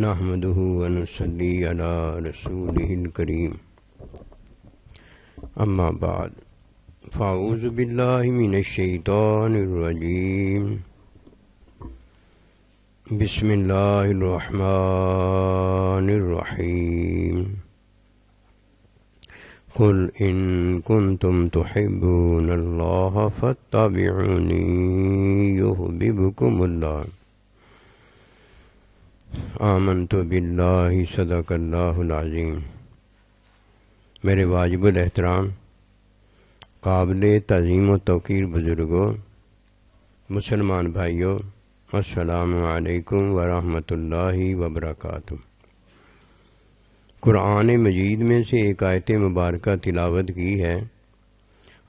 نحمده ونصلي على رسوله الكريم اما بعد فاعوذ بالله من الشيطان الرجيم بسم الله الرحمن الرحيم قل إن كنتم تحبون الله فاتبعوني يحببكم الله آمنت باللہ صدق اللہ العظیم۔ میرے واجب الاحترام قابل تعظیم و توقیر بزرگوں، مسلمان بھائیوں، السلام علیکم ورحمۃ اللہ وبرکاتہ۔ قرآن مجید میں سے ایک آیت مبارکہ تلاوت کی ہے۔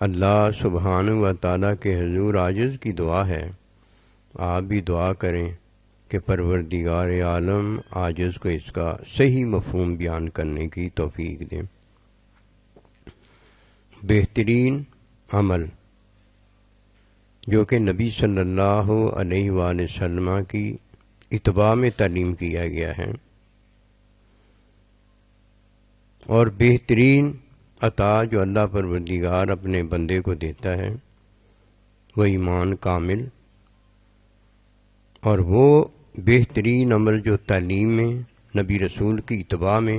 اللہ سبحانہ و تعالیٰ کے حضور عاجز کی دعا ہے، آپ بھی دعا کریں کہ پروردگار عالم عاجز کو اس کا صحیح مفہوم بیان کرنے کی توفیق دیں۔ بہترین عمل جو کہ نبی صلی اللہ علیہ وآلہ وسلم کی اتباع میں تعلیم کیا گیا ہے، اور بہترین عطا جو اللہ پروردگار اپنے بندے کو دیتا ہے وہ ایمان کامل، اور وہ بہترین عمل جو تعلیم میں نبی رسول کی اتباع میں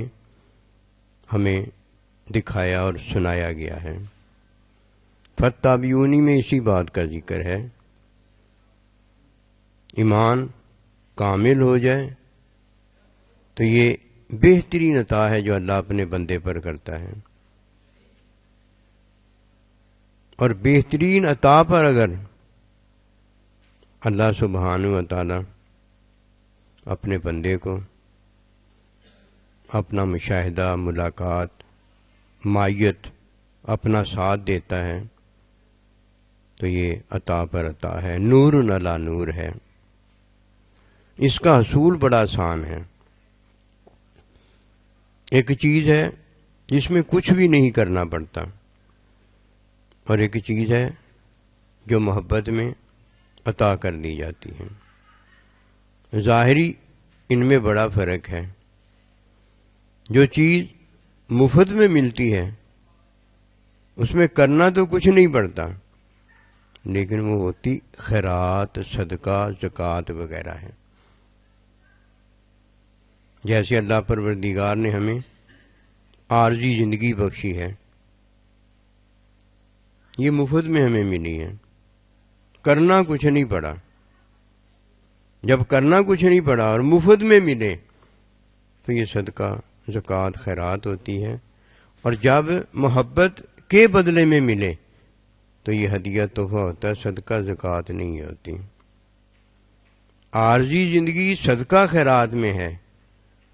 ہمیں دکھایا اور سنایا گیا ہے۔ فاتبعونی میں اسی بات کا ذکر ہے۔ ایمان کامل ہو جائے تو یہ بہترین عطا ہے جو اللہ اپنے بندے پر کرتا ہے، اور بہترین عطا پر اگر اللہ سبحانہ و تعالی اپنے بندے کو اپنا مشاہدہ، ملاقات، معیت، اپنا ساتھ دیتا ہے تو یہ عطا پر عطا ہے، نور علی نور ہے۔ اس کا حصول بڑا آسان ہے۔ ایک چیز ہے جس میں کچھ بھی نہیں کرنا پڑتا، اور ایک چیز ہے جو محبت میں عطا کر دی جاتی ہے۔ ظاہری ان میں بڑا فرق ہے۔ جو چیز مفت میں ملتی ہے اس میں کرنا تو کچھ نہیں پڑتا، لیکن وہ ہوتی خیرات، صدقہ، زکوٰۃ وغیرہ ہے۔ جیسے اللہ پروردگار نے ہمیں عارضی زندگی بخشی ہے، یہ مفت میں ہمیں ملی ہے، کرنا کچھ نہیں پڑا۔ جب کرنا کچھ نہیں پڑا اور مفت میں ملے تو یہ صدقہ، زکوٰۃ، خیرات ہوتی ہے، اور جب محبت کے بدلے میں ملے تو یہ ہدیہ تحفہ ہوتا ہے، صدقہ زکوٰۃ نہیں ہوتی۔ عارضی زندگی صدقہ خیرات میں ہے،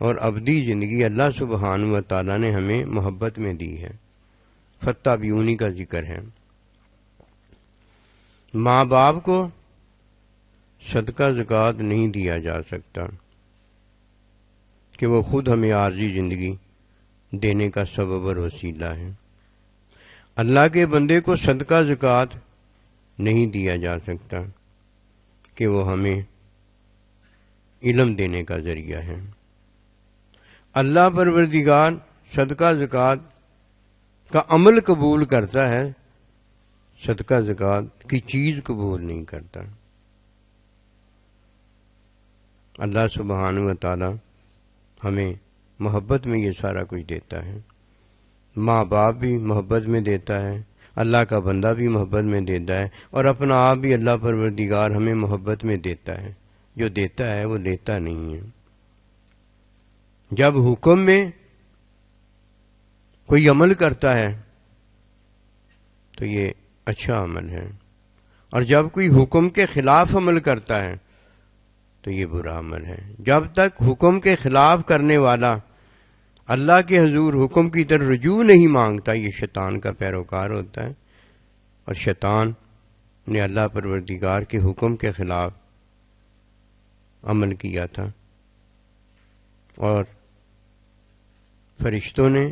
اور ابدی زندگی اللہ سبحانہ و تعالیٰ نے ہمیں محبت میں دی ہے۔ فاتبعونی کا ذکر ہے۔ ماں باپ کو صدقہ زکوٰۃ نہیں دیا جا سکتا کہ وہ خود ہمیں عارضی زندگی دینے کا سبب اور وسیلہ ہے۔ اللہ کے بندے کو صدقہ زکوٰۃ نہیں دیا جا سکتا کہ وہ ہمیں علم دینے کا ذریعہ ہے۔ اللہ پروردگار صدقہ زکوٰۃ کا عمل قبول کرتا ہے، صدقہ زکوٰۃ کی چیز قبول نہیں کرتا۔ اللہ سبحانہ و تعالی ہمیں محبت میں یہ سارا کچھ دیتا ہے۔ ماں باپ بھی محبت میں دیتا ہے، اللہ کا بندہ بھی محبت میں دیتا ہے، اور اپنا آپ بھی اللہ پروردگار ہمیں محبت میں دیتا ہے۔ جو دیتا ہے وہ لیتا نہیں ہے۔ جب حکم میں کوئی عمل کرتا ہے تو یہ اچھا عمل ہے، اور جب کوئی حکم کے خلاف عمل کرتا ہے تو یہ برا عمل ہے۔ جب تک حکم کے خلاف کرنے والا اللہ کے حضور حکم کی طرف رجوع نہیں مانگتا، یہ شیطان کا پیروکار ہوتا ہے، اور شیطان نے اللہ پروردگار کے حکم کے خلاف عمل کیا تھا، اور فرشتوں نے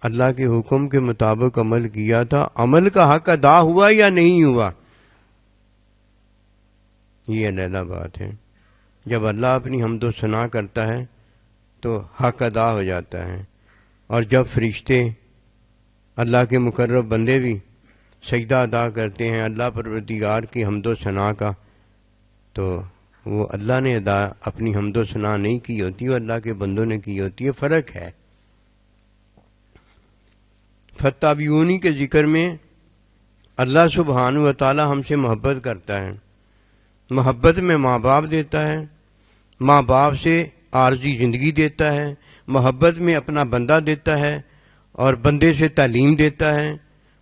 اللہ کے حکم کے مطابق عمل کیا تھا۔ عمل کا حق ادا ہوا یا نہیں ہوا، یہ علیحدہ بات ہے۔ جب اللہ اپنی حمد و ثنا کرتا ہے تو حق ادا ہو جاتا ہے. اور جب فرشتے اللہ کے مقرب بندے بھی سجدہ ادا کرتے ہیں اللہ پروردگار کی حمد و ثنا کا، تو وہ اللہ نے اپنی حمد و ثنا نہیں کی ہوتی، وہ اللہ کے بندوں نے کی ہوتی ہے. فرق ہے. فتابعونی کے ذکر میں اللہ سبحانہ و تعالی ہم سے محبت کرتا ہے. محبت میں ماں باپ دیتا ہے، ماں باپ سے عارضی زندگی دیتا ہے، محبت میں اپنا بندہ دیتا ہے اور بندے سے تعلیم دیتا ہے،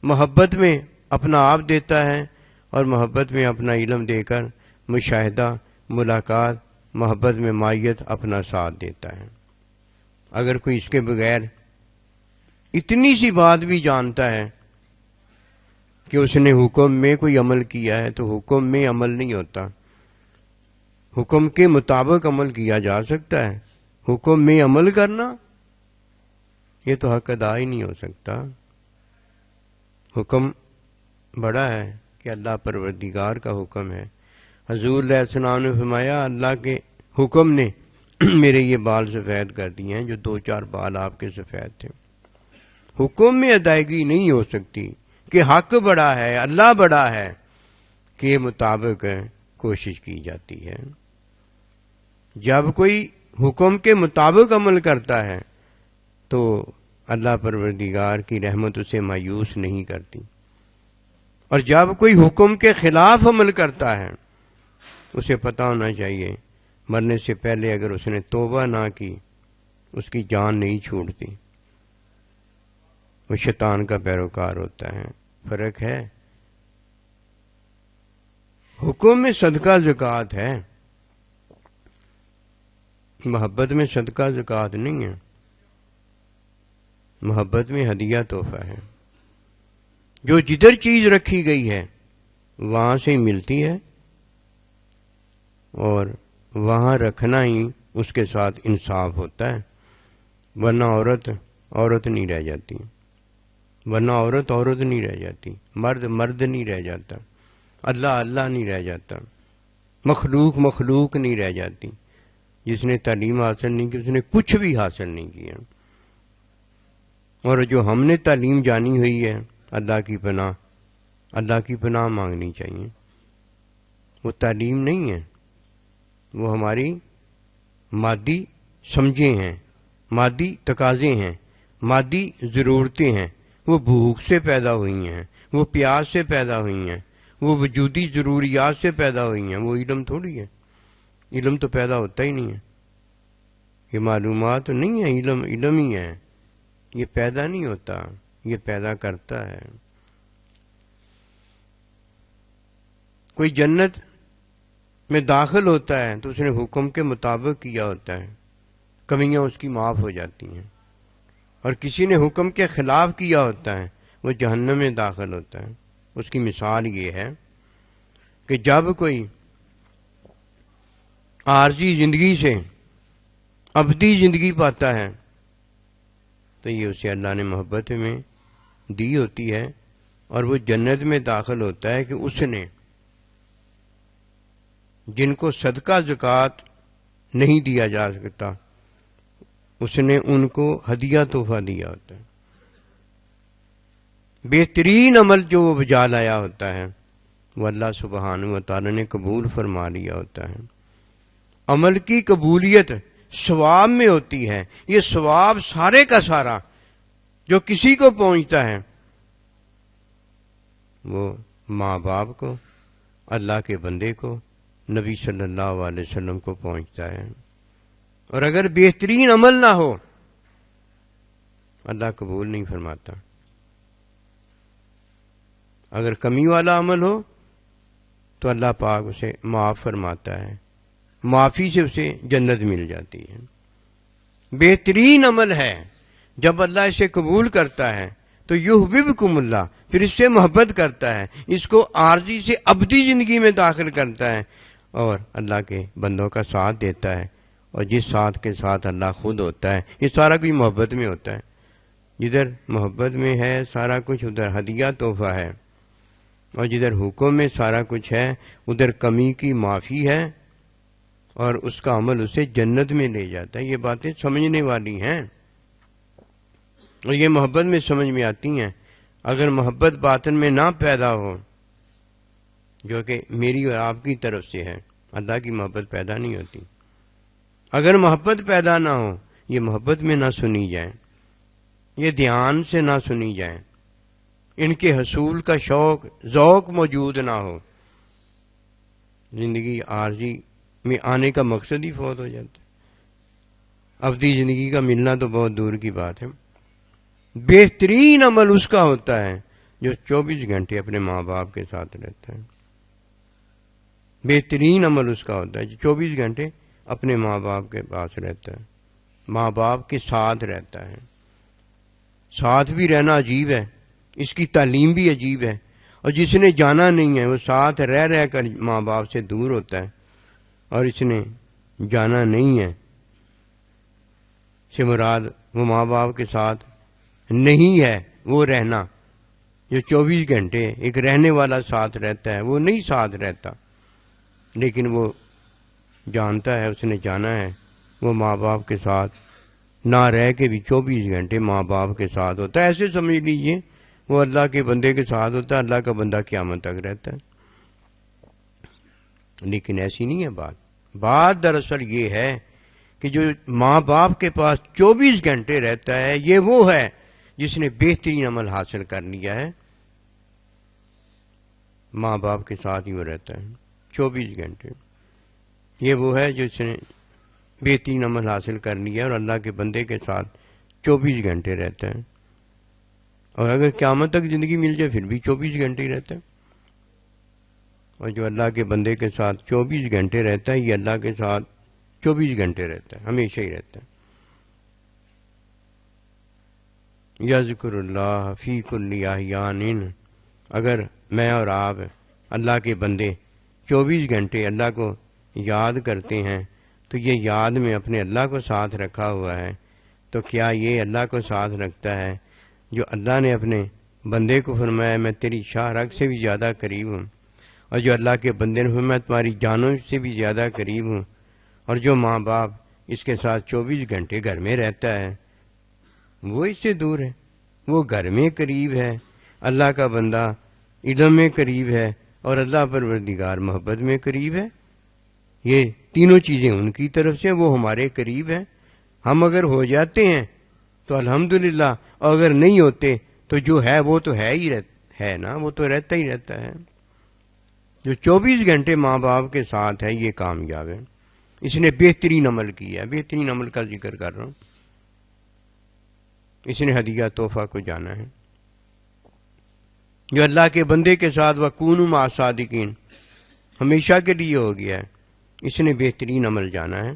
محبت میں اپنا آپ دیتا ہے اور محبت میں اپنا علم دے کر مشاہدہ، ملاقات، محبت میں مائیت اپنا ساتھ دیتا ہے. اگر کوئی اس کے بغیر اتنی سی بات بھی جانتا ہے کہ اس نے حکم میں کوئی عمل کیا ہے تو حکم میں عمل نہیں ہوتا. حکم کے مطابق عمل کیا جا سکتا ہے، حکم میں عمل کرنا یہ تو حق ادا ہی نہیں ہو سکتا. حکم بڑا ہے کہ اللہ پروردگار کا حکم ہے. حضور علیہ السلام نے فرمایا اللہ کے حکم نے میرے یہ بال سفید کر دیے ہیں جو 2-4 بال آپ کے سفید تھے. حکم میں ادائیگی نہیں ہو سکتی کہ حق بڑا ہے، اللہ بڑا ہے، کے مطابق کوشش کی جاتی ہے. جب کوئی حکم کے مطابق عمل کرتا ہے تو اللہ پروردگار کی رحمت اسے مایوس نہیں کرتی، اور جب کوئی حکم کے خلاف عمل کرتا ہے اسے پتہ ہونا چاہیے مرنے سے پہلے اگر اس نے توبہ نہ کی اس کی جان نہیں چھوٹتی، وہ شیطان کا پیروکار ہوتا ہے. فرق ہے. حکم میں صدقہ زکوٰۃ ہے، محبت میں صدقہ زکوٰۃ نہیں ہے. محبت میں ہدیہ تحفہ ہے. جو جدھر چیز رکھی گئی ہے وہاں سے ملتی ہے، اور وہاں رکھنا ہی اس کے ساتھ انصاف ہوتا ہے. ورنہ عورت نہیں رہ جاتی، ورنہ عورت نہیں رہ جاتی، مرد نہیں رہ جاتا، اللہ نہیں رہ جاتا، مخلوق نہیں رہ جاتی. جس نے تعلیم حاصل نہیں کی اس نے کچھ بھی حاصل نہیں کیا. اور جو ہم نے تعلیم جانی ہوئی ہے اللہ کی پناہ مانگنی چاہیے. وہ تعلیم نہیں ہے، وہ ہماری مادی سمجھیں ہیں، مادی تقاضے ہیں، مادی ضرورتیں ہیں. وہ بھوک سے پیدا ہوئی ہیں، وہ پیاس سے پیدا ہوئی ہیں، وہ وجودی ضروریات سے پیدا ہوئی ہیں. وہ علم تھوڑی ہے. علم تو پیدا ہوتا ہی نہیں ہے. یہ معلومات نہیں ہے، علم ہی ہے. یہ پیدا نہیں ہوتا، یہ پیدا کرتا ہے. کوئی جنت میں داخل ہوتا ہے تو اس نے حکم کے مطابق کیا ہوتا ہے، کمیاں اس کی معاف ہو جاتی ہیں. اور کسی نے حکم کے خلاف کیا ہوتا ہے وہ جہنم میں داخل ہوتا ہے. اس کی مثال یہ ہے کہ جب کوئی عارضی زندگی سے ابدی زندگی پاتا ہے تو یہ اسے اللہ نے محبت میں دی ہوتی ہے، اور وہ جنت میں داخل ہوتا ہے کہ اس نے جن کو صدقہ زکوٰۃ نہیں دیا جا سکتا اس نے ان کو ہدیہ تحفہ دیا ہوتا ہے. بہترین عمل جو وہ بجا لایا ہوتا ہے وہ اللہ سبحانہ و تعالی نے قبول فرما لیا ہوتا ہے. عمل کی قبولیت ثواب میں ہوتی ہے. یہ ثواب سارے کا سارا جو کسی کو پہنچتا ہے وہ ماں باپ کو، اللہ کے بندے کو، نبی صلی اللہ علیہ وسلم کو پہنچتا ہے. اور اگر بہترین عمل نہ ہو اللہ قبول نہیں فرماتا. اگر کمی والا عمل ہو تو اللہ پاک اسے معاف فرماتا ہے، معافی سے اسے جنت مل جاتی ہے. بہترین عمل ہے جب اللہ اسے قبول کرتا ہے تو یحببکم اللہ، پھر اس سے محبت کرتا ہے، اس کو عارضی سے ابدی زندگی میں داخل کرتا ہے اور اللہ کے بندوں کا ساتھ دیتا ہے. اور جس ساتھ کے ساتھ اللہ خود ہوتا ہے یہ سارا کچھ محبت میں ہوتا ہے. جدھر محبت میں ہے سارا کچھ ادھر ہدیہ تحفہ ہے، اور جدھر حکم میں سارا کچھ ہے ادھر کمی کی معافی ہے اور اس کا عمل اسے جنت میں لے جاتا ہے۔ یہ باتیں سمجھنے والی ہیں اور یہ محبت میں سمجھ میں آتی ہیں۔ اگر محبت باطن میں نہ پیدا ہو، جو کہ میری اور آپ کی طرف سے ہے، اللہ کی محبت پیدا نہیں ہوتی۔ اگر محبت پیدا نہ ہو، یہ محبت میں نہ سنی جائے، یہ دھیان سے نہ سنی جائے، ان کے حصول کا شوق ذوق موجود نہ ہو، زندگی عارضی میں آنے کا مقصد ہی فوت ہو جاتا ہے۔ ابدی زندگی کا ملنا تو بہت دور کی بات ہے۔ بہترین عمل اس کا ہوتا ہے جو 24 گھنٹے اپنے ماں باپ کے ساتھ رہتا ہے۔ بہترین عمل اس کا ہوتا ہے جو 24 گھنٹے اپنے ماں باپ کے پاس رہتا ہے، ماں باپ کے ساتھ رہتا ہے۔ ساتھ بھی رہنا عجیب ہے، اس کی تعلیم بھی عجیب ہے، اور جس نے جانا نہیں ہے وہ ساتھ رہ رہ کر ماں باپ سے دور ہوتا ہے، اور اس نے جانا نہیں ہے سے مراد وہ ماں باپ کے ساتھ نہیں ہے، وہ رہنا جو 24 گھنٹے ایک رہنے والا ساتھ رہتا ہے وہ نہیں ساتھ رہتا، لیکن وہ جانتا ہے اس نے جانا ہے، وہ ماں باپ کے ساتھ نہ رہ کے بھی 24 گھنٹے ماں باپ کے ساتھ ہوتا ہے۔ ایسے سمجھ لیجئے وہ اللہ کے بندے کے ساتھ ہوتا ہے، اللہ کا بندہ قیامت تک رہتا ہے۔ لیکن ایسی نہیں ہے بات دراصل یہ ہے کہ جو ماں باپ کے پاس 24 گھنٹے رہتا ہے، یہ وہ ہے جس نے بہترین عمل حاصل کر لیا ہے، ماں باپ کے ساتھ ہی وہ رہتا ہے 24 گھنٹے۔ یہ وہ ہے جو اس نے بہترین عمل حاصل کر لیا اور اللہ کے بندے کے ساتھ 24 گھنٹے رہتا ہے، اور اگر قیامت تک زندگی مل جائے پھر بھی 24 گھنٹے ہی رہتا ہے۔ اور جو اللہ کے بندے کے ساتھ 24 گھنٹے رہتا ہے، یہ اللہ کے ساتھ 24 گھنٹے رہتا ہے، ہمیشہ ہی رہتا ہے۔ یذکر اللہ فی کل احیان، اگر میں اور آپ اللہ کے بندے 24 گھنٹے اللہ کو یاد کرتے ہیں تو یہ یاد میں اپنے اللہ کو ساتھ رکھا ہوا ہے، تو کیا یہ اللہ کو ساتھ رکھتا ہے جو اللہ نے اپنے بندے کو فرمایا میں تیری شاہ رگ سے بھی زیادہ قریب ہوں، اور جو اللہ کے بندے نے فرمایا تمہاری جانوں سے بھی زیادہ قریب ہوں، اور جو ماں باپ اس کے ساتھ 24 گھنٹے گھر میں رہتا ہے وہ اس سے دور ہے، وہ گھر میں قریب ہے، اللہ کا بندہ علم میں قریب ہے، اور اللہ پروردگار محبت میں قریب ہے۔ یہ تینوں چیزیں ان کی طرف سے، وہ ہمارے قریب ہیں۔ ہم اگر ہو جاتے ہیں تو الحمدللہ، اور اگر نہیں ہوتے تو جو ہے وہ تو ہے ہی ہے نا، وہ تو رہتا ہی رہتا ہے۔ جو 24 گھنٹے ماں باپ کے ساتھ ہے یہ کامیاب ہے، اس نے بہترین عمل کیا ہے۔ بہترین عمل کا ذکر کر رہا ہوں، اس نے ہدیہ تحفہ کو جانا ہے جو اللہ کے بندے کے ساتھ وَكُونُوا مَعَ الصَّادِقِينَ ہمیشہ کے لیے ہو گیا ہے، اس نے بہترین عمل جانا ہے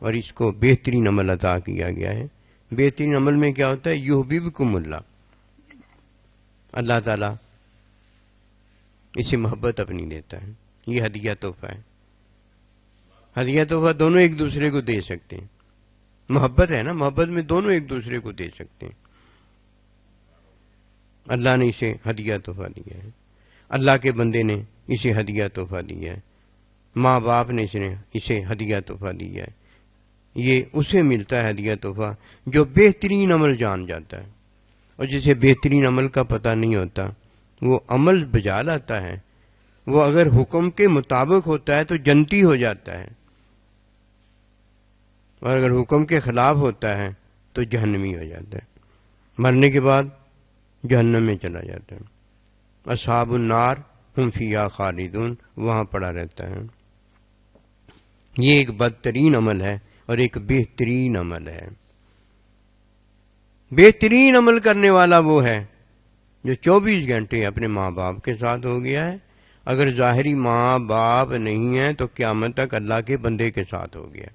اور اس کو بہترین عمل عطا کیا گیا ہے۔ بہترین عمل میں کیا ہوتا ہے؟ یحببکم اللہ، اللہ تعالیٰ اسے محبت اپنی دیتا ہے۔ یہ ہدیہ تحفہ ہے۔ ہدیہ تحفہ دونوں ایک دوسرے کو دے سکتے ہیں، محبت ہے نا، محبت میں دونوں ایک دوسرے کو دے سکتے ہیں۔ اللہ نے اسے ہدیہ تحفہ دیا ہے، اللہ کے بندے نے اسے ہدیہ تحفہ دیا ہے، ماں باپ نے اسے ہدیہ تحفہ دیا ہے۔ یہ اسے ملتا ہے ہدیہ تحفہ جو بہترین عمل جان جاتا ہے، اور جسے بہترین عمل کا پتہ نہیں ہوتا وہ عمل بجا لاتا ہے، وہ اگر حکم کے مطابق ہوتا ہے تو جنتی ہو جاتا ہے، اور اگر حکم کے خلاف ہوتا ہے تو جہنمی ہو جاتا ہے، مرنے کے بعد جہنم میں چلا جاتا ہے۔ اصحاب النار ہم فیہا خالدون، وہاں پڑا رہتا ہے۔ یہ ایک بدترین عمل ہے اور ایک بہترین عمل ہے۔ بہترین عمل کرنے والا وہ ہے جو 24 گھنٹے اپنے ماں باپ کے ساتھ ہو گیا ہے۔ اگر ظاہری ماں باپ نہیں ہیں تو قیامت تک اللہ کے بندے کے ساتھ ہو گیا۔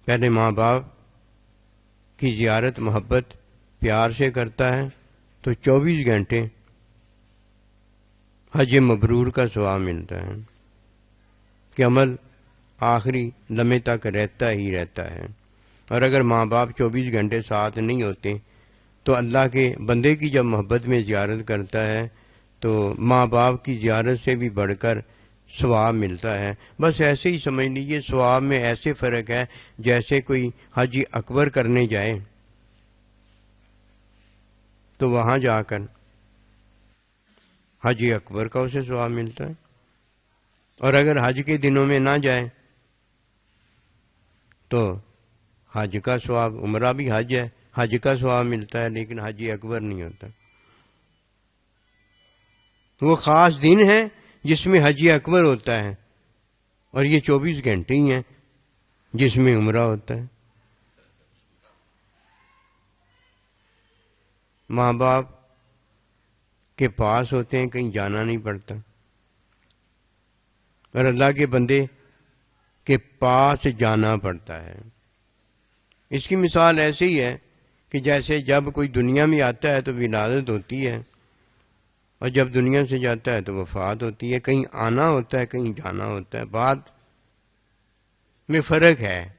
پہلے ماں باپ کی زیارت محبت پیار سے کرتا ہے تو 24 گھنٹے حج مبرور کا ثواب ملتا ہے کہ عمل آخری لمحے تک رہتا ہی رہتا ہے۔ اور اگر ماں باپ 24 گھنٹے ساتھ نہیں ہوتے تو اللہ کے بندے کی جب محبت میں زیارت کرتا ہے تو ماں باپ کی زیارت سے بھی بڑھ کر ثواب ملتا ہے. بس ایسے ہی سمجھ لیجیے ثواب میں ایسے فرق ہے جیسے کوئی حج اکبر کرنے جائے تو وہاں جا کر حج اکبر کا اسے ثواب ملتا ہے، اور اگر حج کے دنوں میں نہ جائے تو حج کا ثواب، عمرہ بھی حج ہے، حج کا ثواب ملتا ہے لیکن حج اکبر نہیں ہوتا. وہ خاص دن ہے جس میں حج اکبر ہوتا ہے، اور یہ 24 گھنٹے ہی ہیں جس میں عمرہ ہوتا ہے. ماں باپ کے پاس ہوتے ہیں، کہیں جانا نہیں پڑتا، اور اللہ کے بندے کے پاس جانا پڑتا ہے. اس کی مثال ایسے ہی ہے کہ جیسے جب کوئی دنیا میں آتا ہے تو ولادت ہوتی ہے، اور جب دنیا سے جاتا ہے تو وفات ہوتی ہے. کہیں آنا ہوتا ہے، کہیں جانا ہوتا ہے. بات میں فرق ہے.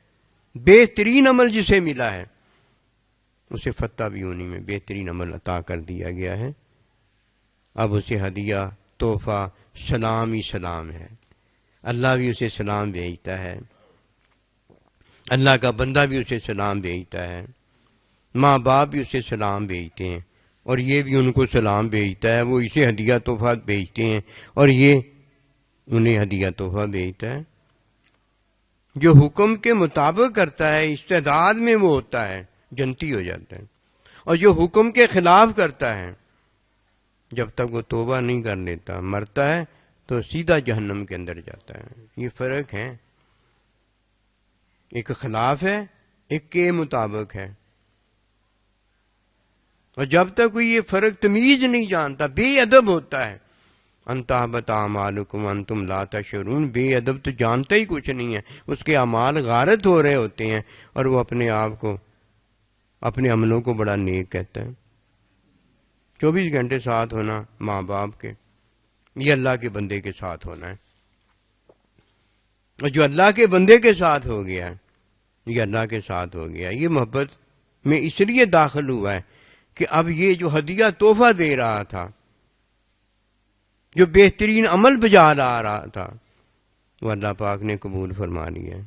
بہترین عمل جسے ملا ہے اسے فتح بھی ہونی میں بہترین عمل عطا کر دیا گیا ہے. اب اسے ہدیہ، تحفہ، سلام ہی سلام ہے. اللہ بھی اسے سلام بھیجتا ہے، اللہ کا بندہ بھی اسے سلام بھیجتا ہے، ماں باپ بھی اسے سلام بھیجتے ہیں، اور یہ بھی ان کو سلام بھیجتا ہے. وہ اسے ہدیہ تحفہ بھیجتے ہیں اور یہ انہیں ہدیہ تحفہ بھیجتا ہے. جو حکم کے مطابق کرتا ہے استعداد میں وہ ہوتا ہے، جنتی ہو جاتا ہے. اور جو حکم کے خلاف کرتا ہے جب تک وہ توبہ نہیں کر لیتا، مرتا ہے تو سیدھا جہنم کے اندر جاتا ہے. یہ فرق ہے، ایک خلاف ہے، ایک کے مطابق ہے. اور جب تک کوئی یہ فرق تمیز نہیں جانتا، بے ادب ہوتا ہے. انتہبط اعمالکم وانتم لا تشعرون، بے ادب تو جانتا ہی کچھ نہیں ہے. اس کے اعمال غارت ہو رہے ہوتے ہیں اور وہ اپنے آپ کو، اپنے عملوں کو بڑا نیک کہتا ہے. 24 گھنٹے ساتھ ہونا ماں باپ کے، یہ اللہ کے بندے کے ساتھ ہونا ہے. اور جو اللہ کے بندے کے ساتھ ہو گیا یہ اللہ کے ساتھ ہو گیا. یہ محبت میں اس لیے داخل ہوا ہے کہ اب یہ جو ہدیہ تحفہ دے رہا تھا، جو بہترین عمل بجا لا رہا تھا، وہ اللہ پاک نے قبول فرما لیا ہے.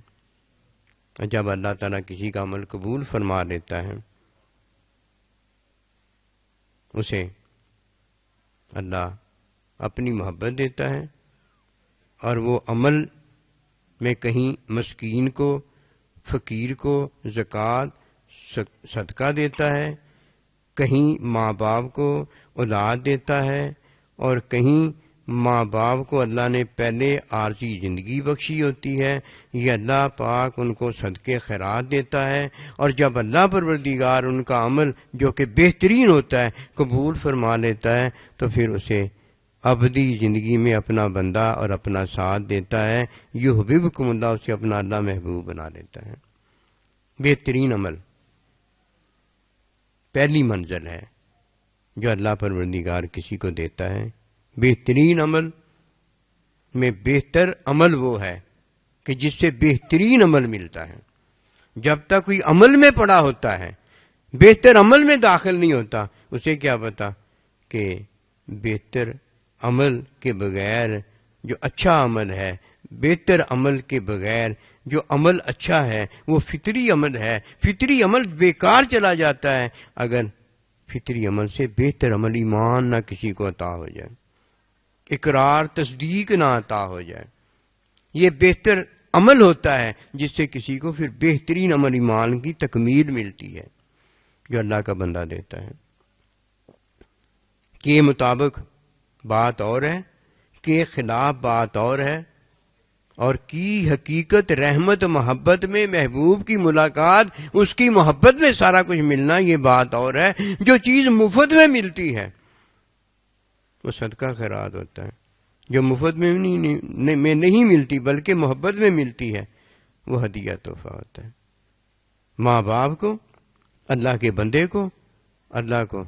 اور جب اللہ تعالیٰ کسی کا عمل قبول فرما لیتا ہے اسے اللہ اپنی محبت دیتا ہے، اور وہ عمل میں کہیں مسکین کو، فقیر کو زکوٰۃ صدقہ دیتا ہے، کہیں ماں باپ کو اولاد دیتا ہے، اور کہیں ماں باپ کو اللہ نے پہلے عارضی زندگی بخشی ہوتی ہے. یہ اللہ پاک ان کو صدقے خیرات دیتا ہے، اور جب اللہ پروردگار ان کا عمل جو کہ بہترین ہوتا ہے قبول فرما لیتا ہے تو پھر اسے ابدی زندگی میں اپنا بندہ اور اپنا ساتھ دیتا ہے. یحببکم اللہ، اسے اپنا اللہ محبوب بنا لیتا ہے. بہترین عمل پہلی منزل ہے جو اللہ پروردگار کسی کو دیتا ہے. بہترین عمل میں بہتر عمل وہ ہے کہ جس سے بہترین عمل ملتا ہے. جب تک کوئی عمل میں پڑا ہوتا ہے، بہتر عمل میں داخل نہیں ہوتا، اسے کیا پتا کہ بہتر عمل کے بغیر جو اچھا عمل ہے، بہتر عمل کے بغیر جو عمل اچھا ہے وہ فطری عمل ہے. فطری عمل بیکار چلا جاتا ہے اگر فطری عمل سے بہتر عمل ایمان نہ کسی کو عطا ہو جائے، اقرار تصدیق نہ عطا ہو جائے. یہ بہتر عمل ہوتا ہے جس سے کسی کو پھر بہترین عمل ایمان کی تکمیل ملتی ہے جو اللہ کا بندہ دیتا ہے. کے مطابق بات اور ہے، کے خلاف بات اور ہے، اور کی حقیقت رحمت محبت میں محبوب کی ملاقات، اس کی محبت میں سارا کچھ ملنا، یہ بات اور ہے. جو چیز مفت میں ملتی ہے وہ صدقہ خیرات ہوتا ہے. جو مفت میں نہیں ملتی بلکہ محبت میں ملتی ہے وہ ہدیہ تحفہ ہوتا ہے. ماں باپ کو، اللہ کے بندے کو، اللہ کو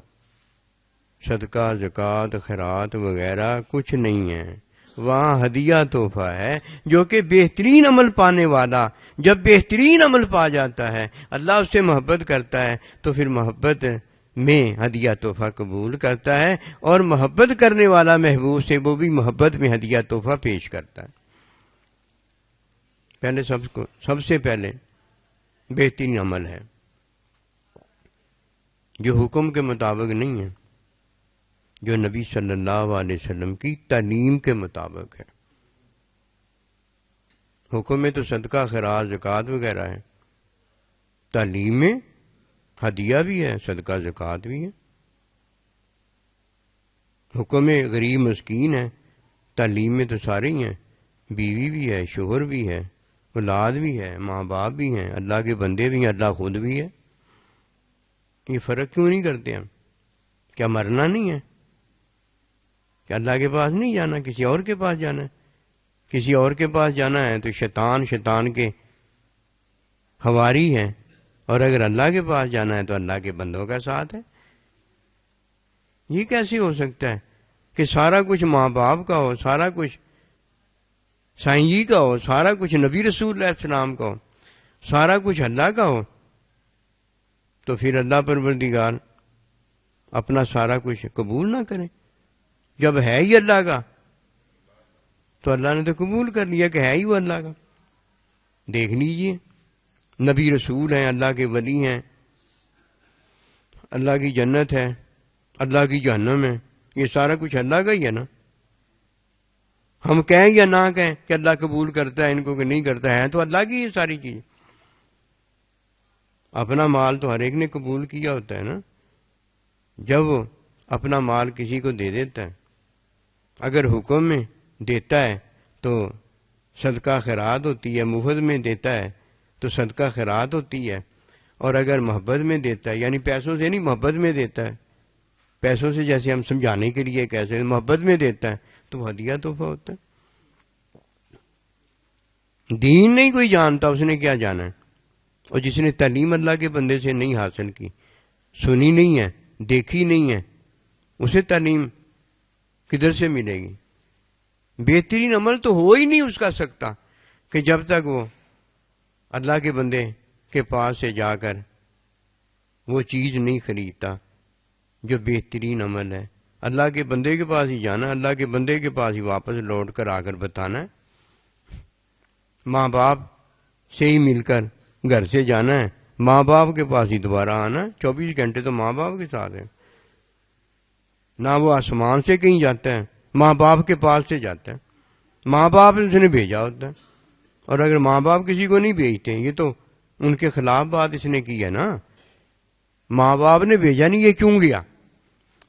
صدقہ، زکوٰۃ، خیرات وغیرہ کچھ نہیں ہے. وہاں ہدیہ تحفہ ہے جو کہ بہترین عمل پانے والا جب بہترین عمل پا جاتا ہے، اللہ اس سے محبت کرتا ہے، تو پھر محبت میں ہدیہ تحفہ قبول کرتا ہے، اور محبت کرنے والا محبوب سے وہ بھی محبت میں ہدیہ تحفہ پیش کرتا ہے۔ پہلے سب سے پہلے بہترین عمل ہے جو حکم کے مطابق نہیں ہے، جو نبی صلی اللہ علیہ وسلم کی تعلیم کے مطابق ہے۔ حکم میں تو صدقہ، خیرات، زکوٰۃ وغیرہ ہے، تعلیم میں ہدیہ بھی ہے، صدقہ زکوٰۃ بھی ہے۔ حکم میں غریب مسکین ہے، تعلیم میں تو سارے ہی ہیں، بیوی بھی ہے، شوہر بھی ہے، اولاد بھی ہے، ماں باپ بھی ہیں، اللہ کے بندے بھی ہیں، اللہ خود بھی ہے۔ یہ فرق کیوں نہیں کرتے ہم؟ کیا مرنا نہیں ہے؟ کہ اللہ کے پاس نہیں جانا، کسی اور کے پاس جانا ہے؟ کسی اور کے پاس جانا ہے تو شیطان کے حواری ہیں، اور اگر اللہ کے پاس جانا ہے تو اللہ کے بندوں کا ساتھ ہے۔ یہ کیسے ہو سکتا ہے کہ سارا کچھ ماں باپ کا ہو، سارا کچھ سائیں جی کا ہو، سارا کچھ نبی رسول علیہ السلام کا ہو، سارا کچھ اللہ کا ہو، تو پھر اللہ پروردگار اپنا سارا کچھ قبول نہ کرے؟ جب ہے ہی اللہ کا تو اللہ نے تو قبول کر لیا کہ ہے ہی وہ اللہ کا۔ دیکھ لیجئے، نبی رسول ہیں، اللہ کے ولی ہیں، اللہ کی جنت ہے، اللہ کی جہنم ہے، یہ سارا کچھ اللہ کا ہی ہے نا۔ ہم کہیں یا نہ کہیں کہ اللہ قبول کرتا ہے ان کو کہ نہیں کرتا ہے، تو اللہ کی یہ ساری چیز۔ اپنا مال تو ہر ایک نے قبول کیا ہوتا ہے نا۔ جب وہ اپنا مال کسی کو دے دیتا ہے، اگر حکم میں دیتا ہے تو صدقہ خیرات ہوتی ہے، مفت میں دیتا ہے تو صدقہ خیرات ہوتی ہے، اور اگر محبت میں دیتا ہے، یعنی پیسوں سے نہیں، محبت میں دیتا ہے، پیسوں سے جیسے ہم سمجھانے کے لیے کیسے محبت میں دیتا ہے تو وہ ہدیہ تحفہ ہوتا ہے۔ دین نہیں کوئی جانتا، اس نے کیا جانا ہے؟ اور جس نے تعلیم اللہ کے بندے سے نہیں حاصل کی، سنی نہیں ہے، دیکھی نہیں ہے، اسے تعلیم کدھر سے ملے گی؟ بہترین عمل تو ہو ہی نہیں اس کا سکتا کہ جب تک وہ اللہ کے بندے کے پاس سے جا کر وہ چیز نہیں خریدتا جو بہترین عمل ہے۔ اللہ کے بندے کے پاس ہی جانا، اللہ کے بندے کے پاس ہی واپس لوٹ کر آ کر بتانا ہے۔ ماں باپ سے ہی مل کر گھر سے جانا ہے، ماں باپ کے پاس ہی دوبارہ آنا ہے۔ 24 گھنٹے تو ماں باپ کے ساتھ ہے، نہ وہ آسمان سے کہیں جاتا ہے، ماں باپ کے پاس سے جاتا ہے۔ ماں باپ اس نے بھیجا ہوتا ہے، اور اگر ماں باپ کسی کو نہیں بھیجتے، یہ تو ان کے خلاف بات اس نے کی ہے نا۔ ماں باپ نے بھیجا نہیں، یہ کیوں گیا؟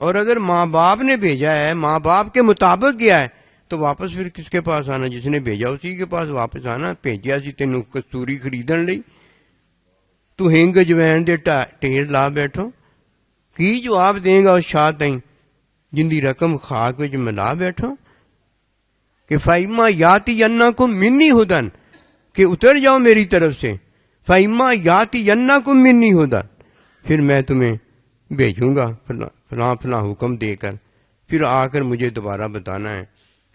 اور اگر ماں باپ نے بھیجا ہے، ماں باپ کے مطابق گیا ہے، تو واپس پھر کس کے پاس آنا؟ جس نے بھیجا اسی کے پاس واپس آنا۔ بھیجیا سی تینوں کستوری خریدن لئی، تو ہنگ جوین دے ٹھیر لا بیٹھو، کی جواب دیں گا اس شاہ تائیں جن دی رقم خاک وچ ملا بیٹھو کہ فائما یاتی ینکم منی ہدن، کہ اتر جاؤ میری طرف سے، فائما یاتی ینکم منی ہدن، پھر میں تمہیں بھیجوں گا فلاں فلاں حکم دے کر، پھر آ کر مجھے دوبارہ بتانا ہے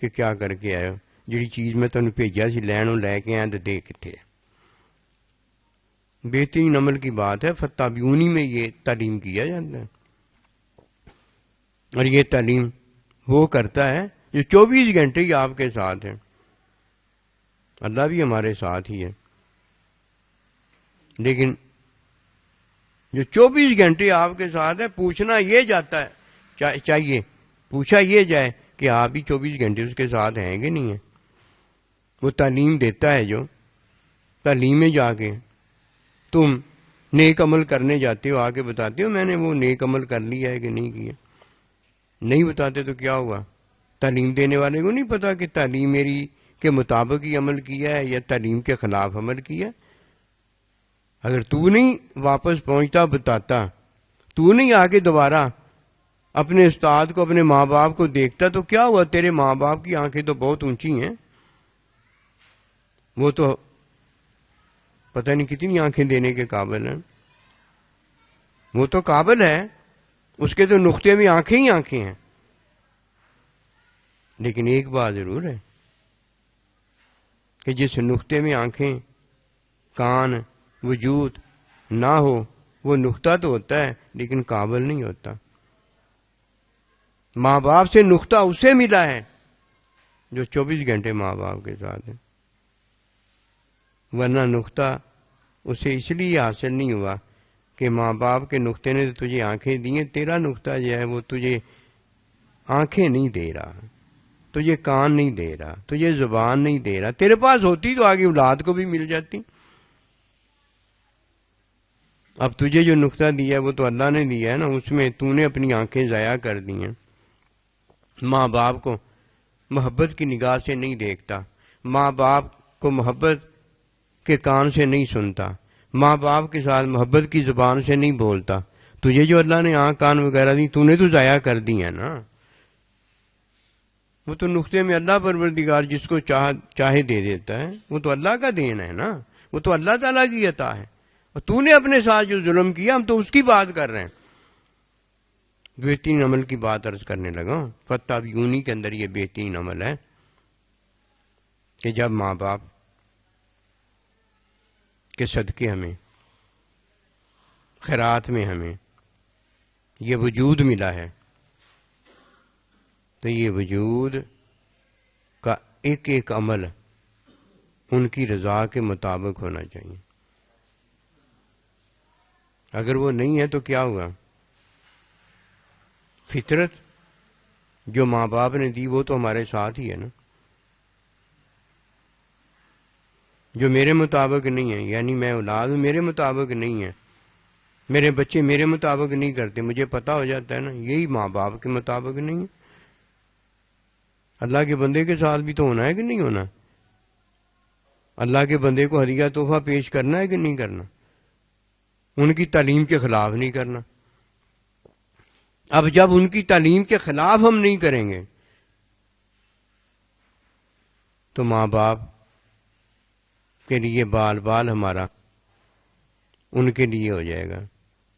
کہ کیا کر کے آئے ہو، جڑی چیز میں تمہیں بھیجا سی لینوں لے کے آیا تو دے کتنے۔ بہترین عمل کی بات ہے، فتابیونی میں یہ تعلیم کیا جاتا ہے، اور یہ تعلیم وہ کرتا ہے جو 24 گھنٹے ہی آپ کے ساتھ ہے۔ اللہ بھی ہمارے ساتھ ہی ہے، لیکن جو 24 گھنٹے آپ کے ساتھ ہے، پوچھنا یہ جاتا ہے چاہیے، پوچھا یہ جائے کہ آپ بھی 24 گھنٹے اس کے ساتھ ہیں کہ نہیں ہیں۔ وہ تعلیم دیتا ہے، جو تعلیم میں جا کے تم نیک عمل کرنے جاتے ہو، آ کے بتاتے ہو میں نے وہ نیک عمل کر لیا ہے کہ نہیں کیا۔ نہیں بتاتے تو کیا ہوا؟ تعلیم دینے والے کو نہیں پتا کہ تعلیم میری کے مطابق ہی عمل کیا ہے یا تعلیم کے خلاف عمل کیا ہے۔ اگر تو نہیں واپس پہنچتا بتاتا، تو نہیں آگے دوبارہ اپنے استاد کو، اپنے ماں باپ کو دیکھتا، تو کیا ہوا؟ تیرے ماں باپ کی آنکھیں تو بہت اونچی ہیں، وہ تو پتہ نہیں کتنی آنکھیں دینے کے قابل ہیں، وہ تو قابل ہے، اس کے تو نقطے میں آنکھیں ہی آنکھیں ہیں۔ لیکن ایک بات ضرور ہے کہ جس نقطے میں آنکھیں، کان، وجود نہ ہو، وہ نقطہ تو ہوتا ہے لیکن قابل نہیں ہوتا. ماں باپ سے نقطہ اسے ملا ہے جو 24 گھنٹے ماں باپ کے ساتھ ہے، ورنہ نقطہ اسے اس لیے حاصل نہیں ہوا کہ ماں باپ کے نقطے نے تجھے آنکھیں دی ہیں، تیرا نقطہ جو ہے وہ تجھے آنکھیں نہیں دے رہا، تجھے کان نہیں دے رہا، تجھے زبان نہیں دے رہا. تیرے پاس ہوتی تو آگے اولاد کو بھی مل جاتی. اب تجھے جو نقطہ دیا ہے وہ تو اللہ نے دیا ہے نا، اس میں تو نے اپنی آنکھیں ضائع کر دی ہیں. ماں باپ کو محبت کی نگاہ سے نہیں دیکھتا، ماں باپ کو محبت کے کان سے نہیں سنتا، ماں باپ کے ساتھ محبت کی زبان سے نہیں بولتا. تجھے جو اللہ نے آنکھ کان وغیرہ دی تو نے تو ضائع کر دی ہے نا. وہ تو نقطے میں اللہ پروردگار جس کو چاہے دے دیتا ہے، وہ تو اللہ کا دین ہے نا، وہ تو اللہ تعالیٰ کی عطا ہے. اور تو نے اپنے ساتھ جو ظلم کیا ہم تو اس کی بات کر رہے ہیں. بہترین عمل کی بات عرض کرنے لگا. فتح یونی کے اندر یہ بہترین عمل ہے کہ جب ماں باپ کے صدقے ہمیں خیرات میں ہمیں یہ وجود ملا ہے تو یہ وجود کا ایک ایک عمل ان کی رضا کے مطابق ہونا چاہیے. اگر وہ نہیں ہے تو کیا ہوا؟ فطرت جو ماں باپ نے دی وہ تو ہمارے ساتھ ہی ہے نا. جو میرے مطابق نہیں ہے، یعنی میں اولاد میرے مطابق نہیں ہے، میرے بچے میرے مطابق نہیں کرتے، مجھے پتہ ہو جاتا ہے نا یہی ماں باپ کے مطابق نہیں ہے. اللہ کے بندے کے ساتھ بھی تو ہونا ہے کہ نہیں ہونا؟ اللہ کے بندے کو ہدیہ تحفہ پیش کرنا ہے کہ نہیں کرنا؟ ان کی تعلیم کے خلاف نہیں کرنا. اب جب ان کی تعلیم کے خلاف ہم نہیں کریں گے تو ماں باپ کے لیے بال بال ہمارا ان کے لیے ہو جائے گا.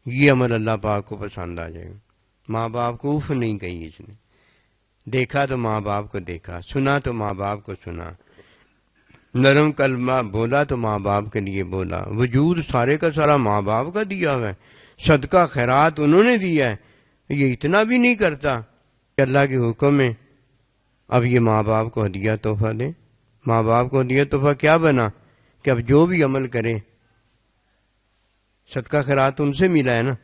یہ عمل اللہ پاک کو پسند آ جائے گا. ماں باپ کو اف نہیں کہی اس نے، دیکھا تو ماں باپ کو دیکھا، سنا تو ماں باپ کو سنا، نرم کلمہ بولا تو ماں باپ کے لیے بولا. وجود سارے کا سارا ماں باپ کا دیا ہوا ہے، صدقہ خیرات انہوں نے دیا ہے. یہ اتنا بھی نہیں کرتا کہ اللہ کے حکم میں اب یہ ماں باپ کو ہدیہ تحفہ دے. ماں باپ کو ہدیہ تحفہ کیا بنا کہ اب جو بھی عمل کرے، صدقہ خیرات ان سے ملا ہے نا،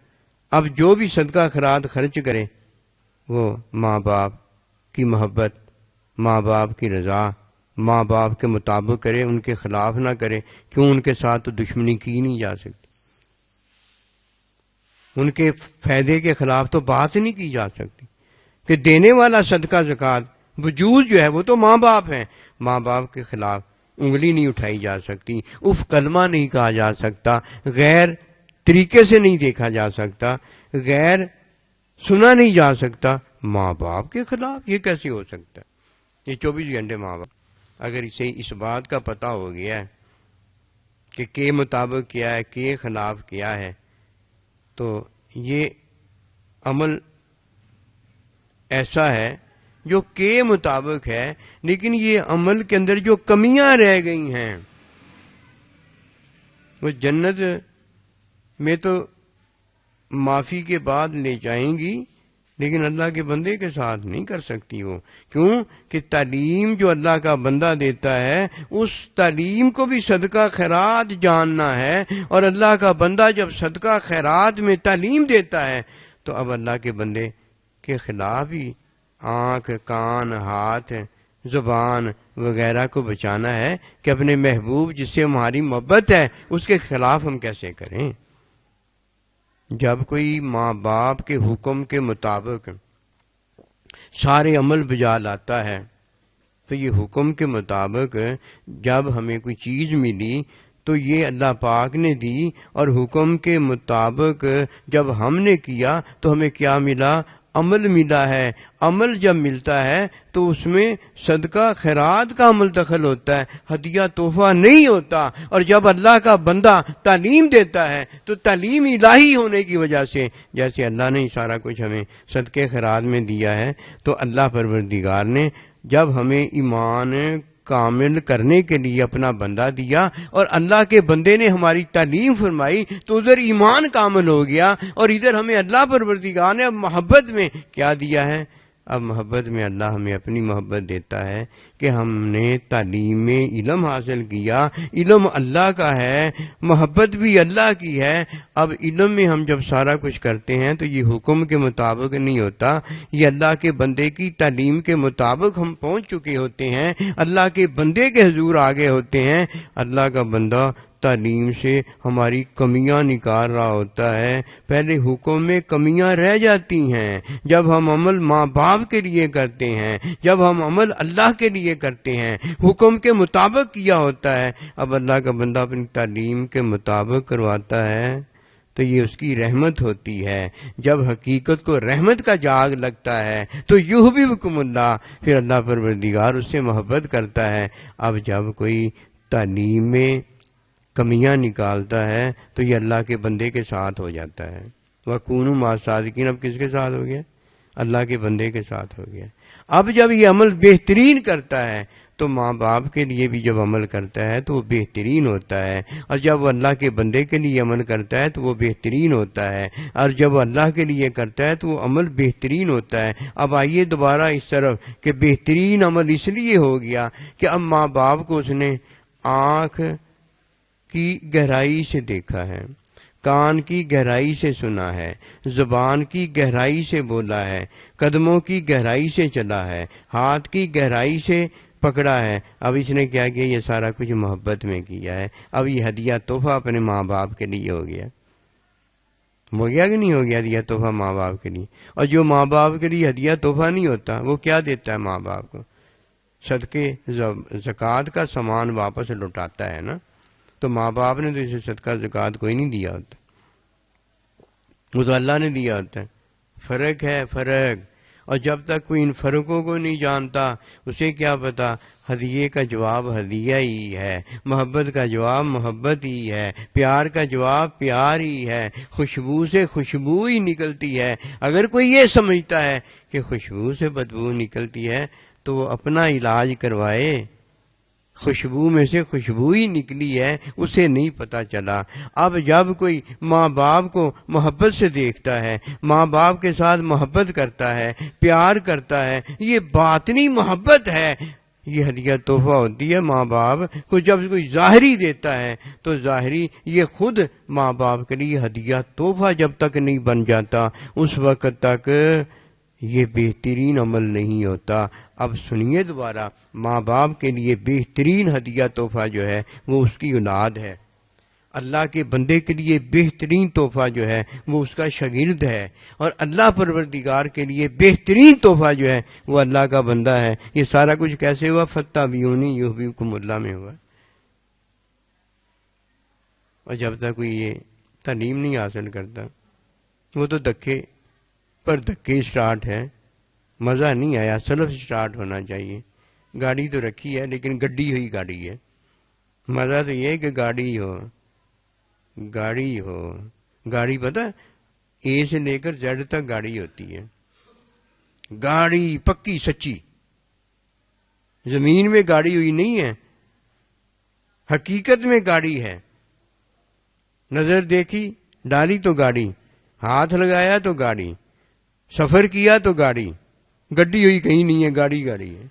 اب جو بھی صدقہ خیرات خرچ کرے وہ ماں باپ کی محبت، ماں باپ کی رضا، ماں باپ کے مطابق کرے، ان کے خلاف نہ کرے. کیوں؟ ان کے ساتھ تو دشمنی کی نہیں جا سکتی، ان کے فائدے کے خلاف تو بات نہیں کی جا سکتی. کہ دینے والا صدقہ زکوٰۃ وجود جو ہے وہ تو ماں باپ ہیں، ماں باپ کے خلاف انگلی نہیں اٹھائی جا سکتی، اف کلمہ نہیں کہا جا سکتا، غیر طریقے سے نہیں دیکھا جا سکتا، غیر سنا نہیں جا سکتا ماں باپ کے خلاف. یہ کیسے ہو سکتا ہے؟ یہ 24 گھنٹے ماں باپ. اگر اسے اس بات کا پتہ ہو گیا ہے کہ کے مطابق کیا ہے، کے خلاف کیا ہے، تو یہ عمل ایسا ہے جو کے مطابق ہے، لیکن یہ عمل کے اندر جو کمیاں رہ گئی ہیں وہ جنت میں تو معافی کے بعد لے جائیں گی، لیکن اللہ کے بندے کے ساتھ نہیں کر سکتی وہ. کیوں کہ تعلیم جو اللہ کا بندہ دیتا ہے اس تعلیم کو بھی صدقہ خیرات جاننا ہے، اور اللہ کا بندہ جب صدقہ خیرات میں تعلیم دیتا ہے تو اب اللہ کے بندے کے خلاف ہی آنکھ کان ہاتھ زبان وغیرہ کو بچانا ہے کہ اپنے محبوب جس سے ہماری محبت ہے اس کے خلاف ہم کیسے کریں. جب کوئی ماں باپ کے حکم کے مطابق سارے عمل بجا لاتا ہے تو یہ حکم کے مطابق جب ہمیں کوئی چیز ملی تو یہ اللہ پاک نے دی، اور حکم کے مطابق جب ہم نے کیا تو ہمیں کیا ملا؟ عمل ملا ہے. عمل جب ملتا ہے تو اس میں صدقہ خیرات کا عمل دخل ہوتا ہے، ہدیہ تحفہ نہیں ہوتا. اور جب اللہ کا بندہ تعلیم دیتا ہے تو تعلیم الہی ہونے کی وجہ سے، جیسے اللہ نے سارا کچھ ہمیں صدقے خیرات میں دیا ہے، تو اللہ پروردگار نے جب ہمیں ایمان کامل کرنے کے لیے اپنا بندہ دیا، اور اللہ کے بندے نے ہماری تعلیم فرمائی تو ادھر ایمان کامل ہو گیا، اور ادھر ہمیں اللہ پروردگار نے اب محبت میں کیا دیا ہے؟ اب محبت میں اللہ ہمیں اپنی محبت دیتا ہے کہ ہم نے تعلیم میں علم حاصل کیا، علم اللہ کا ہے، محبت بھی اللہ کی ہے۔ اب علم میں ہم جب سارا کچھ کرتے ہیں تو یہ حکم کے مطابق نہیں ہوتا، یہ اللہ کے بندے کی تعلیم کے مطابق ہم پہنچ چکے ہوتے ہیں، اللہ کے بندے کے حضور آگے ہوتے ہیں۔ اللہ کا بندہ تعلیم سے ہماری کمیاں نکال رہا ہوتا ہے، پہلے حکم میں کمیاں رہ جاتی ہیں، جب ہم عمل ماں باپ کے لیے کرتے ہیں، جب ہم عمل اللہ کے لیے کرتے ہیں، حکم کے مطابق کیا ہوتا ہے، اب اللہ کا بندہ اپنی تعلیم کے مطابق کرواتا ہے تو یہ اس کی رحمت ہوتی ہے۔ جب حقیقت کو رحمت کا جاگ لگتا ہے تو یحببکم اللہ، پھر اللہ پروردگار اس سے محبت کرتا ہے۔ اب جب کوئی تعلیم میں کمیاں نکالتا ہے تو یہ اللہ کے بندے کے ساتھ ہو جاتا ہے۔ وَكُونُوا مَعَ الصَّادِقِينَ، اب کس کے ساتھ ہو گیا؟ اللہ کے بندے کے ساتھ ہو گیا۔ اب جب یہ عمل بہترین کرتا ہے تو ماں باپ کے لیے بھی جب عمل کرتا ہے تو وہ بہترین ہوتا ہے، اور جب وہ اللہ کے بندے کے لیے عمل کرتا ہے تو وہ بہترین ہوتا ہے، اور جب وہ اللہ کے لیے کرتا ہے تو وہ عمل بہترین ہوتا ہے۔ اب آئیے دوبارہ اس طرف کہ بہترین عمل اس لیے ہو گیا کہ اب ماں باپ کو اس نے آنکھ کی گہرائی سے دیکھا ہے، کان کی گہرائی سے سنا ہے، زبان کی گہرائی سے بولا ہے، قدموں کی گہرائی سے چلا ہے، ہاتھ کی گہرائی سے پکڑا ہے۔ اب اس نے کیا کیا؟ یہ سارا کچھ محبت میں کیا ہے۔ اب یہ ہدیہ تحفہ اپنے ماں باپ کے لیے ہو گیا کہ نہیں ہو گیا؟ ہدیہ تحفہ ماں باپ کے لیے۔ اور جو ماں باپ کے لیے ہدیہ تحفہ نہیں ہوتا وہ کیا دیتا ہے ماں باپ کو؟ صدقے زکوٰۃ کا سامان واپس لوٹاتا ہے نا، تو ماں باپ نے تو اسے صدقہ زکوٰۃ کوئی نہیں دیا ہوتا، وہ تو اللہ نے دیا ہوتا ہے۔ فرق ہے، فرق۔ اور جب تک کوئی ان فرقوں کو نہیں جانتا اسے کیا پتا؟ ہدیے کا جواب ہدیہ ہی ہے، محبت کا جواب محبت ہی ہے، پیار کا جواب پیار ہی ہے، خوشبو سے خوشبو ہی نکلتی ہے۔ اگر کوئی یہ سمجھتا ہے کہ خوشبو سے بدبو نکلتی ہے تو وہ اپنا علاج کروائے، خوشبو میں سے خوشبو ہی نکلی ہے، اسے نہیں پتا چلا۔ اب جب کوئی ماں باپ کو محبت سے دیکھتا ہے، ماں باپ کے ساتھ محبت کرتا ہے، پیار کرتا ہے، یہ باطنی محبت ہے، یہ ہدیہ تحفہ ہوتی ہے۔ ماں باپ کو جب کوئی ظاہری دیتا ہے تو ظاہری یہ خود ماں باپ کے لیے ہدیہ تحفہ جب تک نہیں بن جاتا اس وقت تک یہ بہترین عمل نہیں ہوتا۔ اب سنیے دوبارہ، ماں باپ کے لیے بہترین ہدیہ تحفہ جو ہے وہ اس کی اولاد ہے، اللہ کے بندے کے لیے بہترین تحفہ جو ہے وہ اس کا شاگرد ہے، اور اللہ پروردگار کے لیے بہترین تحفہ جو ہے وہ اللہ کا بندہ ہے۔ یہ سارا کچھ کیسے ہوا؟ فَاتَّبِعُونِی یُحْبِبْکُمُ اللہ میں ہوا۔ اور جب تک کوئی یہ تعلیم نہیں حاصل کرتا وہ تو دھکے پر دھکے سٹارٹ ہے، مزہ نہیں آیا۔ سلف سٹارٹ ہونا چاہیے۔ گاڑی تو رکھی ہے لیکن گڈی ہوئی گاڑی ہے، مزہ تو یہ ہے کہ گاڑی ہو، گاڑی ہو۔ گاڑی پتہ اے سے لے کر زیڈ تک گاڑی ہوتی ہے، گاڑی پکی سچی، زمین میں گاڑی ہوئی نہیں ہے، حقیقت میں گاڑی ہے۔ نظر دیکھی ڈالی تو گاڑی، ہاتھ لگایا تو گاڑی، سفر کیا تو گاڑی، گڈی ہوئی کہیں نہیں ہے، گاڑی گاڑی ہے۔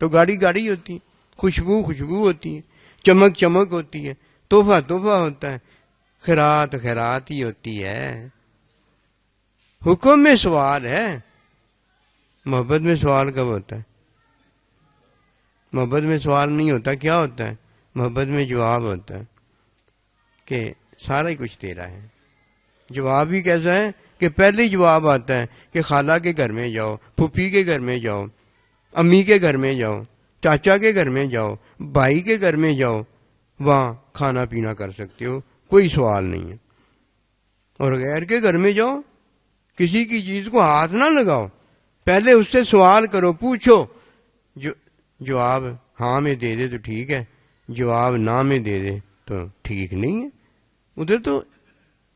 تو گاڑی گاڑی ہوتی ہے، خوشبو خوشبو ہوتی ہے، چمک چمک ہوتی ہے، تحفہ تحفہ ہوتا ہے، خیرات خیرات ہی ہوتی ہے۔ حکم میں سوال ہے، محبت میں سوال کب ہوتا ہے؟ محبت میں سوال نہیں ہوتا، کیا ہوتا ہے؟ محبت میں جواب ہوتا ہے کہ سارا ہی کچھ تیرا ہے۔ جواب بھی کیسا ہے کہ پہلے جواب آتا ہے کہ خالہ کے گھر میں جاؤ، پھوپھی کے گھر میں جاؤ، امی کے گھر میں جاؤ، چاچا کے گھر میں جاؤ، بھائی کے گھر میں جاؤ، وہاں کھانا پینا کر سکتے ہو، کوئی سوال نہیں ہے۔ اور غیر کے گھر میں جاؤ، کسی کی چیز کو ہاتھ نہ لگاؤ، پہلے اس سے سوال کرو، پوچھو۔ جواب ہاں میں دے دے تو ٹھیک ہے، جواب نہ میں دے دے تو ٹھیک نہیں ہے۔ ادھر تو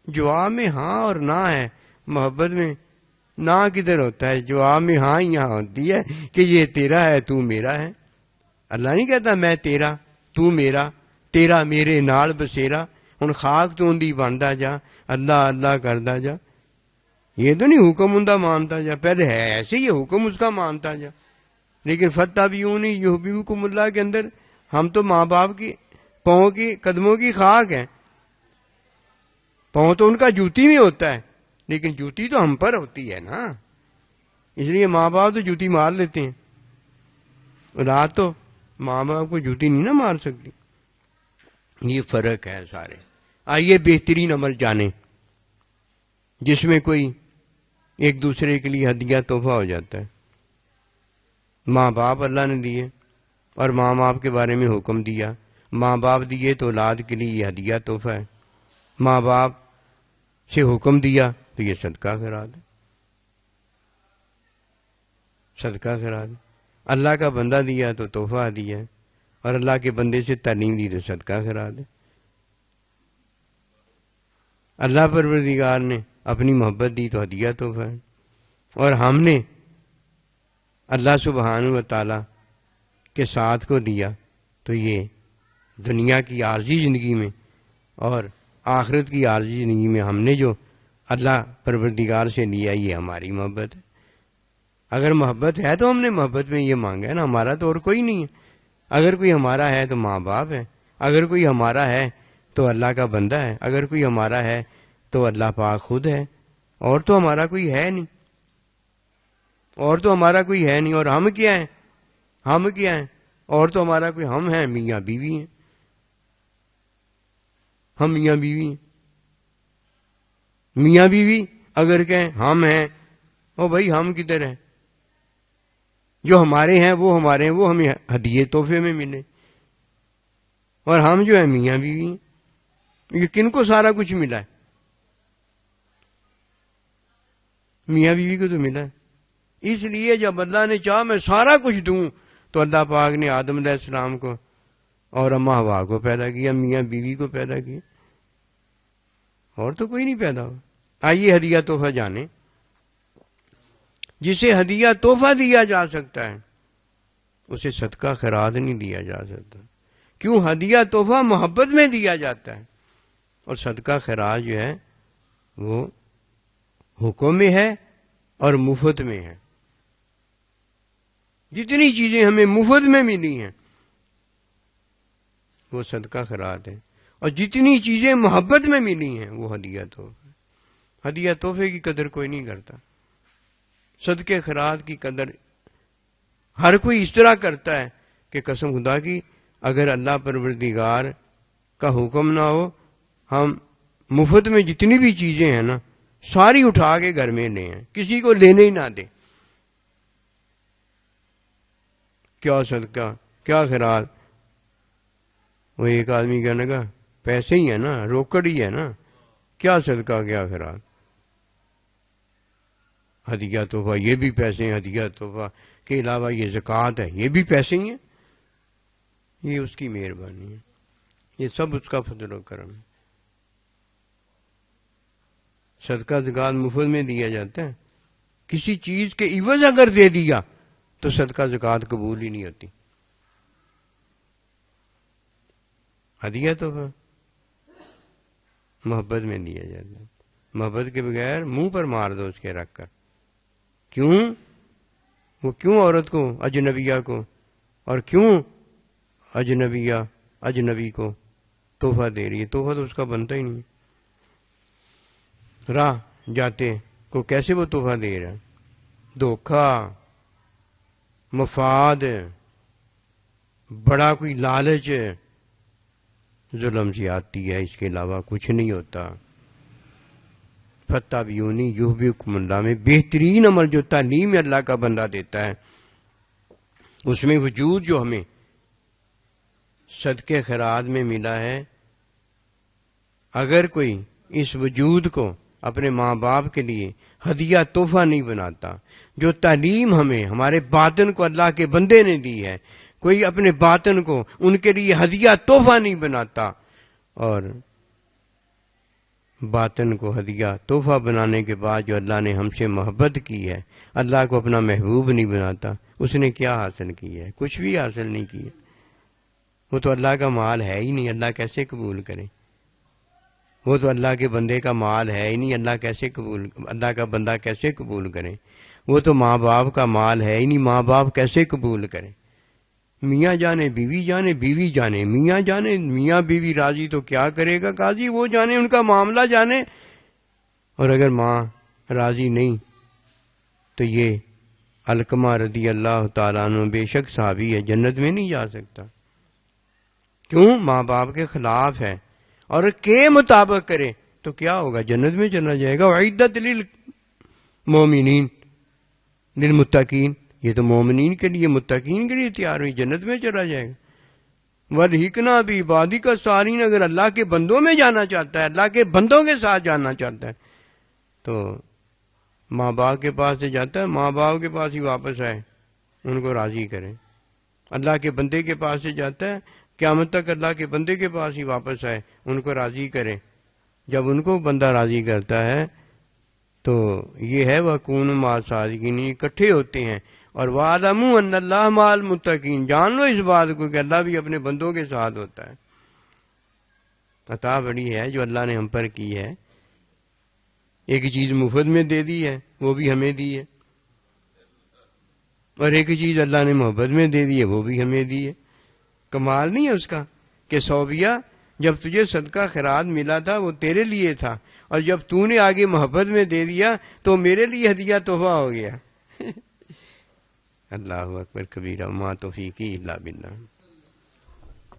جواب میں ہاں اور نہ ہے، محبت میں نہ کدھر ہوتا ہے؟ جواب میں ہاں ہی یہاں ہوتی ہے کہ یہ تیرا ہے تو میرا ہے۔ اللہ نہیں کہتا میں تیرا تو میرا تیرا میرے نال بسیرا ہن خاک تو دی بندا جا اللہ اللہ کردا جا. یہ تو نہیں حکم ان کا مانتا جا. پہلے ہے ایسے ہی حکم اس کا مانتا جا. لیکن فتبعونی یحببکم اللہ کے اندر ہم تو ماں باپ کی پاؤں کی قدموں کی خاک ہیں. پاؤں تو ان کا جوتی میں ہوتا ہے لیکن جوتی تو ہم پر ہوتی ہے نا. اس لیے ماں باپ تو جوتی مار لیتے ہیں. اولاد تو ماں باپ کو جوتی نہیں نا مار سکتی. یہ فرق ہے سارے. آئیے بہترین عمل جانیں جس میں کوئی ایک دوسرے کے لیے ہدیہ تحفہ ہو جاتا ہے. ماں باپ اللہ نے دیے اور ماں باپ کے بارے میں حکم دیا. ماں باپ دیے تو اولاد کے لیے یہ ہدیہ تحفہ ہے. ماں باپ سے حکم دیا تو یہ صدقہ خیرات ہے. صدقہ خیرات ہے. اللہ کا بندہ دیا تو تحفہ دیا ہے اور اللہ کے بندے سے تعلیم دی تو صدقہ خیرات ہے. اللہ پروردگار نے اپنی محبت دی تو ہدیہ تحفہ ہے اور ہم نے اللہ سبحانہ و تعالی کے ساتھ کو دیا تو یہ دنیا کی عارضی زندگی میں اور آخرت کی عارضی زندگی میں ہم نے جو اللہ پروردگار سے لیا یہ ہماری محبت ہے. اگر محبت ہے تو ہم نے محبت میں یہ مانگا ہے نا. ہمارا تو اور کوئی نہیں ہے. اگر کوئی ہمارا ہے تو ماں باپ ہے. اگر کوئی ہمارا ہے تو اللہ کا بندہ ہے. اگر کوئی ہمارا ہے تو اللہ پاک خود ہے. اور تو ہمارا کوئی ہے نہیں. اور تو ہمارا کوئی ہے نہیں. اور ہم کیا ہیں؟ ہم کیا ہیں؟ اور تو ہمارا کوئی ہم ہیں میاں بیوی ہیں. ہم میاں بیوی ہیں. میاں بیوی اگر کہیں ہم ہیں او بھائی ہم کدھر ہیں؟ جو ہمارے ہیں وہ ہمارے ہیں, وہ ہمیں ہدیے تحفے میں ملے. اور ہم جو ہیں میاں بیوی ہیں. یہ کن کو سارا کچھ ملا ہے؟ میاں بیوی کو تو ملا ہے. اس لیے جب اللہ نے چاہا میں سارا کچھ دوں تو اللہ پاک نے آدم علیہ السلام کو اور اماں حوا کو پیدا کیا, میاں بیوی کو پیدا کیا. اور تو کوئی نہیں پیدا ہو. آئیے ہدیہ تحفہ جانیں. جسے ہدیہ تحفہ دیا جا سکتا ہے اسے صدقہ خیرات نہیں دیا جا سکتا. کیوں؟ ہدیہ تحفہ محبت میں دیا جاتا ہے اور صدقہ خیرات جو ہے وہ حکم میں ہے اور مفت میں ہے. جتنی چیزیں ہمیں مفت میں ملی ہیں وہ صدقہ خیرات ہے اور جتنی چیزیں محبت میں ملی ہیں وہ ہدیہ تحفہ ہے. ہدیہ تحفے کی قدر کوئی نہیں کرتا. صدقے خیرات کی قدر ہر کوئی اس طرح کرتا ہے کہ قسم خدا کی اگر اللہ پروردگار کا حکم نہ ہو ہم مفت میں جتنی بھی چیزیں ہیں نا ساری اٹھا کے گھر میں لے ہیں, کسی کو لینے ہی نہ دیں. کیا صدقہ کیا خیرات. وہ ایک آدمی کہنے لگا پیسے ہی ہیں نا, روکڑ ہی ہے نا, کیا صدقہ کیا خیرات. ہدیہ تحفہ یہ بھی پیسے ہیں, ہدیہ تحفہ کے علاوہ یہ زکوٰۃ ہے یہ بھی پیسے ہی ہیں. یہ اس کی مہربانی ہے, یہ سب اس کا فضل و کرم ہے. صدقہ زکوٰۃ مفت میں دیا جاتا ہے. کسی چیز کے عوض اگر دے دیا تو صدقہ زکوٰۃ قبول ہی نہیں ہوتی. ہدیہ تحفہ محبت میں دیا جاتا ہے. محبت کے بغیر منہ پر مار دو اس کے رکھ کر. کیوں؟ وہ کیوں عورت کو اجنبیہ کو اور کیوں اجنبیہ اجنبی کو تحفہ دے رہی ہے؟ تحفہ تو اس کا بنتا ہی نہیں. راہ جاتے کو کیسے وہ تحفہ دے رہا ہے؟ دھوکہ, مفاد, بڑا کوئی لالچ, ظلم زیادتی ہے, اس کے علاوہ کچھ نہیں ہوتا. فتبعونی یحببکم اللہ میں بہترین عمل جو تعلیم اللہ کا بندہ دیتا ہے اس میں وجود جو ہمیں صدقے خیرات میں ملا ہے, اگر کوئی اس وجود کو اپنے ماں باپ کے لیے ہدیہ تحفہ نہیں بناتا, جو تعلیم ہمیں ہمارے باطن کو اللہ کے بندے نے دی ہے, کوئی اپنے باطن کو ان کے لیے ہدیہ تحفہ نہیں بناتا اور باطن کو ہدیہ تحفہ بنانے کے بعد جو اللہ نے ہم سے محبت کی ہے، اللہ کو اپنا محبوب نہیں بناتا، اس نے کیا حاصل کیا ہے؟ کچھ بھی حاصل نہیں کیا۔ وہ تو اللہ کا مال ہے ہی نہیں، اللہ کیسے قبول کرے؟ وہ تو اللہ کے بندے کا مال ہے ہی نہیں، اللہ کا بندہ کیسے قبول کرے؟ وہ تو ماں باپ کا مال ہے ہی نہیں، ماں باپ کیسے قبول کرے؟ میاں جانے بیوی جانے، بیوی جانے میاں جانے، میاں بیوی راضی تو کیا کرے گا قاضی، وہ جانے، ان کا معاملہ جانے۔ اور اگر ماں راضی نہیں تو یہ علقمہ رضی اللہ تعالیٰ عنہ بے شک صحابی ہے، جنت میں نہیں جا سکتا۔ کیوں؟ ماں باپ کے خلاف ہے، اور کے مطابق کرے تو کیا ہوگا؟ جنت میں چلا جائے گا۔ وعدت للمومنین للمتقین، یہ تو مومنین کے لیے، متقین کے لیے تیار ہوئی، جنت میں چلا جائے گا۔ وَالْحِقْنَا بِعِبَادِكَ الصَّالِحِينَ، اگر اللہ کے بندوں میں جانا چاہتا ہے، اللہ کے بندوں کے ساتھ جانا چاہتا ہے تو ماں باپ کے پاس سے جاتا ہے، ماں باپ کے پاس ہی واپس آئے، ان کو راضی کرے۔ اللہ کے بندے کے پاس سے جاتا ہے، قیامت تک اللہ کے بندے کے پاس ہی واپس آئے، ان کو راضی کرے۔ جب ان کو بندہ راضی کرتا ہے تو یہ ہے وَكُونُوا مَعَ الصَّادِقِينَ، اکٹھے ہوتے ہیں۔ اور وَاعْلَمُوا أَنَّ اللَّهَ مَعَ الْمُتَّقِينَ، جان لو اس بات کو کہ اللہ بھی اپنے بندوں کے ساتھ ہوتا ہے۔ عطا بڑی ہے جو اللہ نے ہم پر کی ہے، ایک چیز مفت میں دے دی ہے، وہ بھی ہمیں دی ہے، اور ایک چیز اللہ نے محبت میں دے دی ہے، وہ بھی ہمیں دی ہے۔ کمال نہیں ہے اس کا کہ صوبیہ جب تجھے صدقہ خیرات ملا تھا وہ تیرے لیے تھا، اور جب تو نے آگے محبت میں دے دیا تو میرے لیے ہدیہ تحفہ ہو گیا۔ اللہ اکبر کبیرہ، ما توفیقی الا باللہ۔